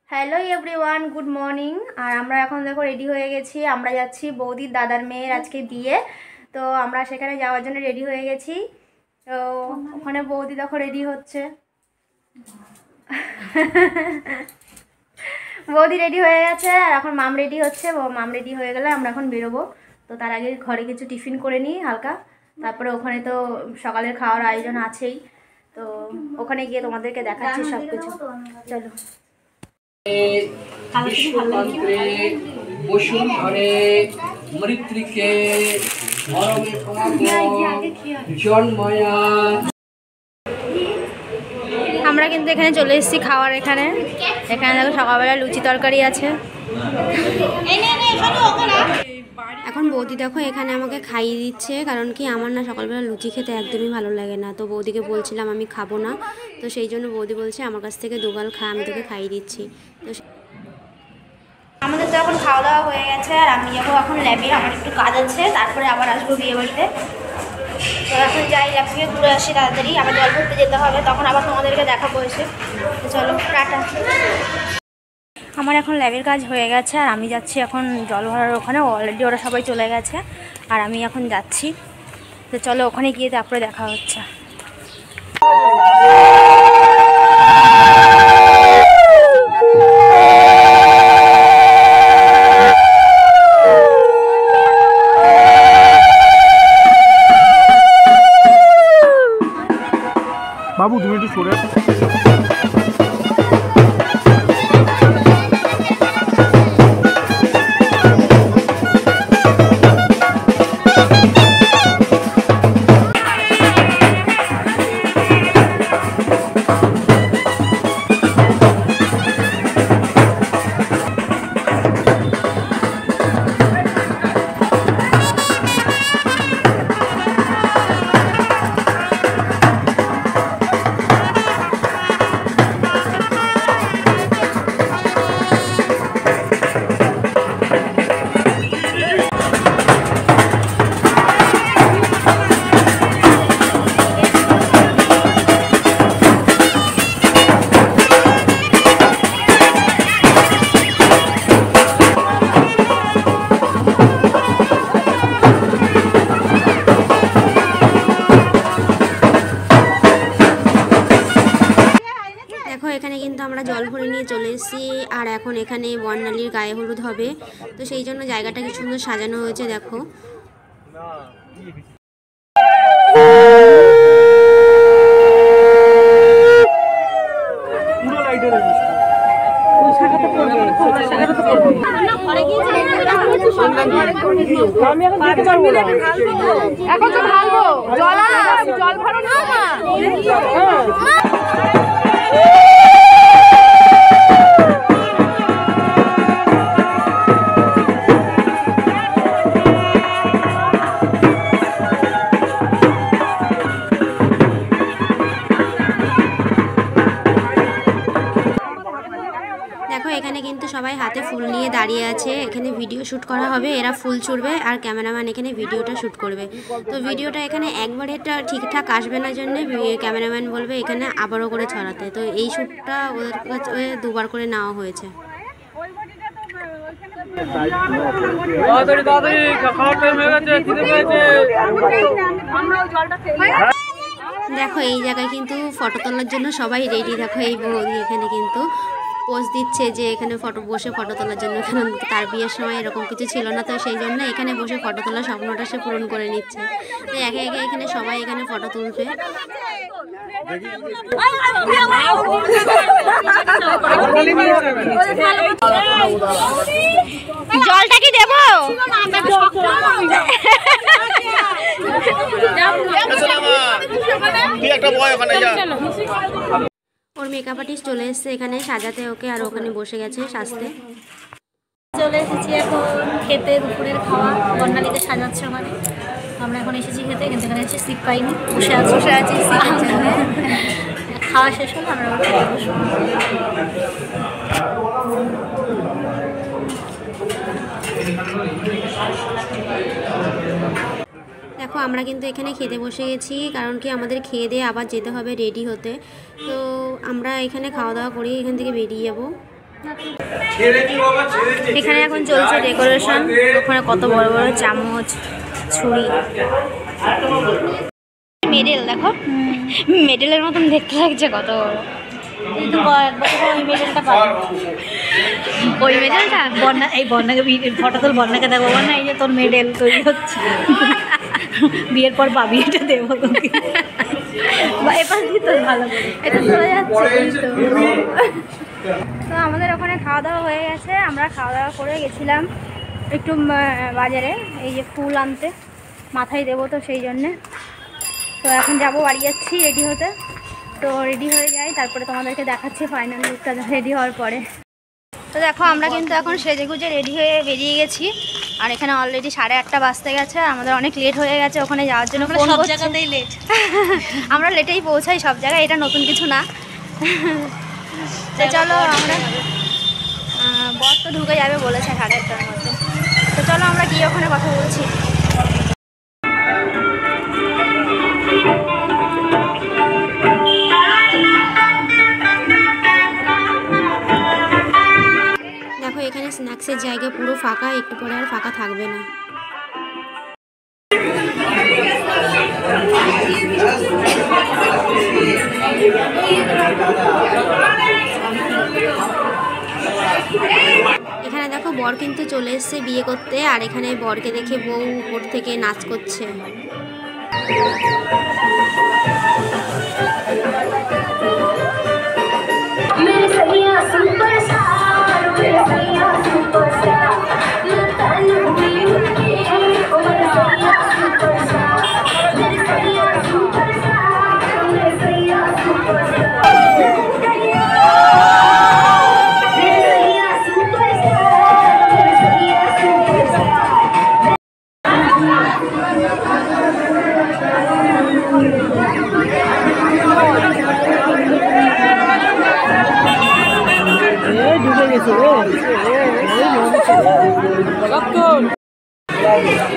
Hello everyone, good morning. আর আমরা এখন দেখো রেডি হয়ে গেছি। আমরা যাচ্ছি বৌদির দাদার মেয়ের আজকে বিয়ে, তো আমরা সেখানে যাওয়ার জন্য রেডি হয়ে গেছি। তো ওখানে বৌদি দেখো রেডি হচ্ছে। বৌদি রেডি হয়ে গেছে আর এখন মাম রেডি হচ্ছে। মাম রেডি হয়ে গেলে আমরা এখন বেরোবো। তো তার আগে ঘরে কিছু টিফিন করে নিই হালকা, তারপরে ওখানে তো সকালের খাওয়ার আয়োজন আছেই। তো ওখানে গিয়ে তোমাদেরকে দেখাচ্ছি সব কিছু। চলো। বিশ্বতন্ত্রে বসুন্ধরে মৃত্তিকে জন্ময়া। আমরা কিন্তু এখানে চলে এসেছি খাওয়ার। এখানে দেখো সকালবেলা লুচি তরকারি আছে। এখন বৌদি দেখো এখানে আমাকে খাইয়ে দিচ্ছে, কারণ কি আমার না সকালবেলা লুচি খেতে একদমই ভালো লাগে না। তো বৌদিকে বলছিলাম আমি খাবো না, তো সেই জন্য বৌদি বলছে আমার কাছ থেকে দুগাল খা, আমি তোকে খাইয়ে দিচ্ছি। তো আমাদের তো এখন খাওয়া দাওয়া হয়ে গেছে আর আমি যাবো এখন ল্যাবে, আমার একটু কাজ আছে, তারপরে আবার আসবো বিয়ে বাড়িতে। তো এখন যাই, ল্যাব থেকে ঘুরে আসি তাড়াতাড়ি, আবার জল ভরতে যেতে হবে, তখন আবার তোমাদেরকে দেখাবো এসে। তো চলো টাটা। আমার এখন ল্যাবের কাজ হয়ে গেছে আর আমি যাচ্ছি এখন জল ভরার ওখানে। অলরেডি ওরা সবাই চলে গেছে আর আমি এখন যাচ্ছি। তো চলো ওখানে গিয়ে তারপরে দেখা হচ্ছে। বাবু তুমি একটু সরে এখানে কিন্তু আমরা জল ভরে নিয়ে চলে এসেছি আর এখন এখানে বর্ণালীর গায়ে হলুদ হবে। তো সেই জন্য জায়গাটা কি সুন্দর সাজানো হয়েছে দেখো। এখন তো ঢালবো জল, জল ভরো না। দেখো এখানে কিন্তু সবাই হাতে ফুল নিয়ে দাঁড়িয়ে আছে। এখানে ভিডিও শ্যুট করা হবে, এরা ফুল ছুড়বে আর ক্যামেরাম্যান এখানে ভিডিওটা শ্যুট করবে। তো ভিডিওটা এখানে একবার এটা ঠিকঠাক আসবে না জন্য ক্যামেরাম্যান বলবে এখানে আবারও করে ছড়াতে। তো এই শ্যুটটা ওদের কাছে দুবার করে নেওয়া হয়েছে। দেখো এই জায়গায় কিন্তু ফটো তোলার জন্য সবাই রেডি। দেখো এই বৌদি এখানে কিন্তু পোজ দিচ্ছে যে এখানে বসে ফটো তোলার জন্য। এখানে তার বিয়ের সময় এরকম কিছু ছিল না, তো সেই জন্য এখানে বসে ফটো তোলার স্বপ্নটা সে পূরণ করে নিচ্ছে। তো একে একে এখানে সবাই এখানে ফটো তুলবে। জলটা কি দেবো? ওর মেকআপ আর্টিস্ট চলে এসেছে এখানে সাজাতে ওকে, আর ওখানে বসে গেছে সাজতে। চলে এসেছি এখন খেতে, দুপুরের খাওয়া বর্ণালীকে সাজাচ্ছে ওখানে। আমরা এখন এসেছি খেতে, কিন্তু এখানে এসে সিট পাইনি, বসে আছি। খাওয়া শেষ হলো, আমরা বসবো। দেখো আমরা কিন্তু এখানে খেতে বসে গেছি, কারণ কি আমাদের খেয়ে দিয়ে আবার যেতে হবে রেডি হতে। তো আমরা এখানে খাওয়া দাওয়া করে এখান থেকে বেরিয়ে যাব। এখানে এখন চলছে ডেকোরেশন। ওখানে কত বড় বড় চামচ, ছুরি, মেডেল দেখো, মেডেলের মতন দেখতে লাগছে কত বড়। কিন্তু ওই মেডেলটা পাবো, ওই মেডেলটা বন্যা, এই বন্যাকে ফটো তোর বন্যাকে দেখো, বন্যা এই যে তোর মেডেল তৈরি হচ্ছে, বিয়ের পর পাবি, এটা দেবো তোকে। এবার তো ভালো করে এটা চলে যাচ্ছে। তো আমাদের ওখানে খাওয়া দাওয়া হয়ে গেছে। আমরা খাওয়া দাওয়া করে গেছিলাম একটু বাজারে, এই যে ফুল আনতে, মাথায় দেবো তো সেই জন্যে। তো এখন যাবো, বাড়ি যাচ্ছি রেডি হতে। তো রেডি হয়ে যাই, তারপরে তোমাদেরকে দেখাচ্ছি ফাইনাল লুকটা রেডি হওয়ার পরে। তো দেখো আমরা কিন্তু এখন সেজেগুজে রেডি হয়ে বেরিয়ে গেছি। আর এখানে অলরেডি 8:30 বাজতে গেছে। আমাদের অনেক লেট হয়ে গেছে ওখানে যাওয়ার জন্য। সব জায়গাতেই লেট। আমরা লেটেই পৌঁছাই সব জায়গায়, এটা নতুন কিছু না। তো চলো আমরা, বর তো ঢুকে যাবে বলেছে 8:30টার মধ্যে। তো চলো আমরা গিয়ে ওখানে কথা বলছি। দেখো এখানে স্ন্যাক্সের জায়গা পুরো ফাঁকা, একটু পরে আর ফাঁকা থাকবে না। এখানে দেখো বর কিন্তু চলে এসছে বিয়ে করতে, আর এখানে বরকে দেখে বউ উপর থেকে নাচ করছে।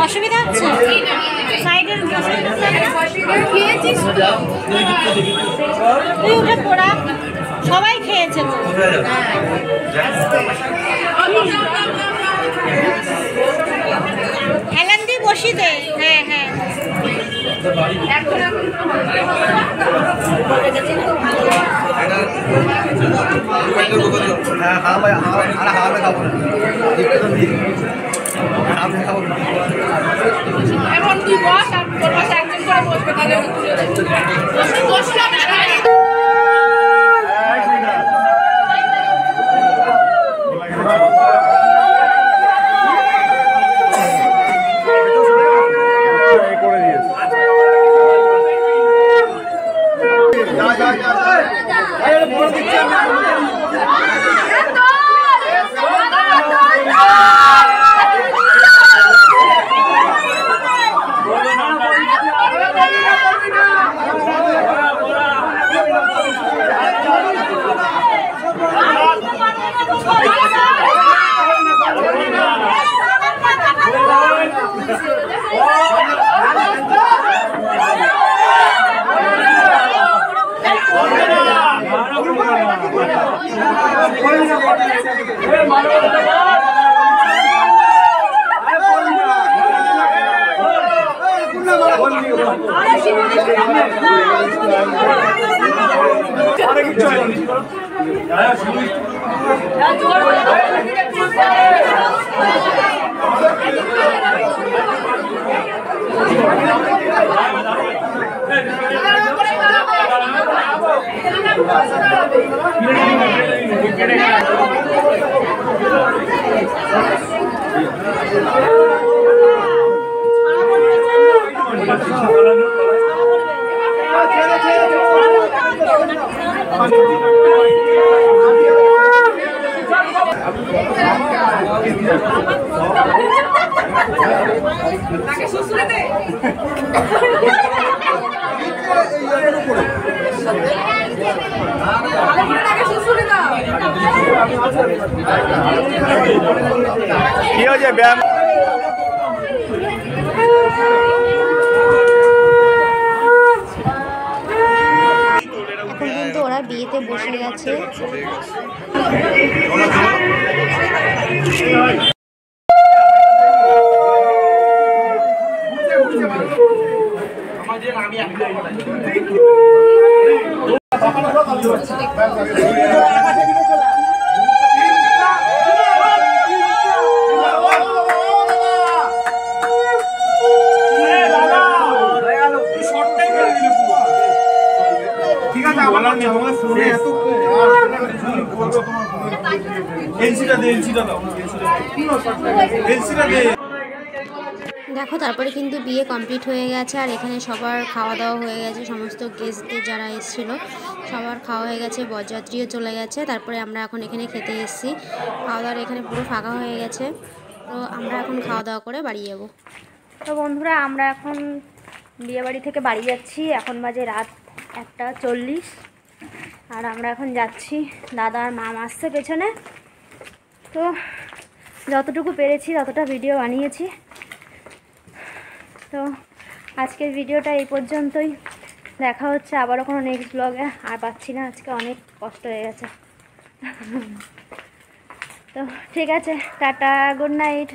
অসুবিধা হচ্ছে সাইডের তুই উঠে পড়া, সবাই খেয়েছে তো। হেলান দিয়ে বসি দে। হ্যাঁ হ্যাঁ এখন তুই বস, আর তোর পাশে একজন করে বসবে, তাহলে বসলাম না। কি হয়েছে ব্যায়াম? এখন কিন্তু ওরা বিয়েতে বসে গেছে। দেখো তারপরে কিন্তু বিয়ে কমপ্লিট হয়ে গেছে, আর এখানে সবার খাওয়া দাওয়া হয়ে গেছে, সমস্ত গেস্টদের যারা এসেছিলো সবার খাওয়া হয়ে গেছে, বরযাত্রীও চলে গেছে। তারপরে আমরা এখন এখানে খেতে এসেছি, খাওয়া দাওয়ার এখানে পুরো ফাঁকা হয়ে গেছে। তো আমরা এখন খাওয়া দাওয়া করে বাড়ি যাব। তো বন্ধুরা আমরা এখন বিয়েবাড়ি থেকে বাড়ি যাচ্ছি, এখন বাজে রাত 1:40, আর আমরা এখন যাচ্ছি, দাদা আর মাম আসছে পেছনে। তো যতটুকু পেরেছি ততটা ভিডিও বানিয়েছি। তো আজকের ভিডিওটা এই পর্যন্তই, দেখা হচ্ছে আবারও কোনো নেক্সট ব্লগে। আর পাচ্ছি না, আজকে অনেক কষ্ট হয়ে গেছে। তো ঠিক আছে, টাটা, গুড নাইট।